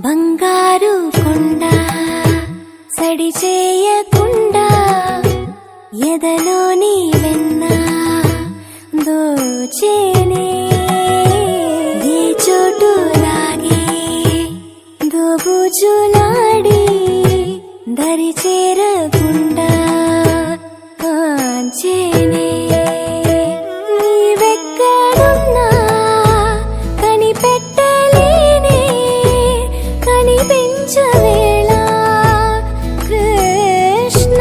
బంగారు కొండ సడి చేయకుండా ఎదలోని వెన్న దోచేనే ఈ చోటు లాగే దోబుజులాడి దరి చేరకుండా కాంచేనే నీవెక్కడున్నా కనిపెట్టలేనే కనిపించవేళ కృష్ణ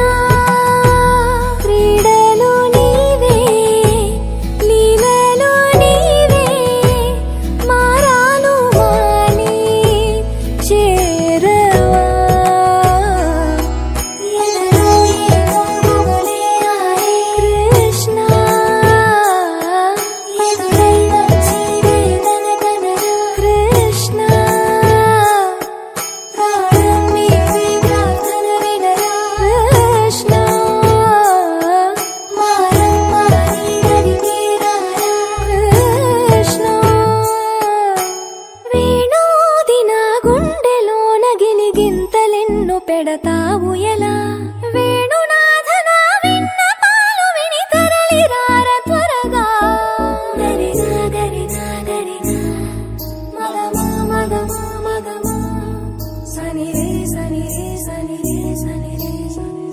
క్రీడలు నీవే లీలలు నీవే మారాను మాని చేరవా ఎదలో ఏవో మొగలే ఆయే కృష్ణ ఎదురై వచ్చి వేదన కనరా కృష్ణ ప్రాణం నీవే ప్రార్థన వినరా కృష్ణ మారం మాని దరికి రారా కృష్ణ వేణోది నా గుండెలోన గిలిగింతలెన్ను పెడతావు ఎలా వేణునాథ నా విన్నపాలు విని తరలి రార త్వరగా గరినా గరినా గరినా మగమా మగమా మగమా సని రే సని రే సని రే సని రే సని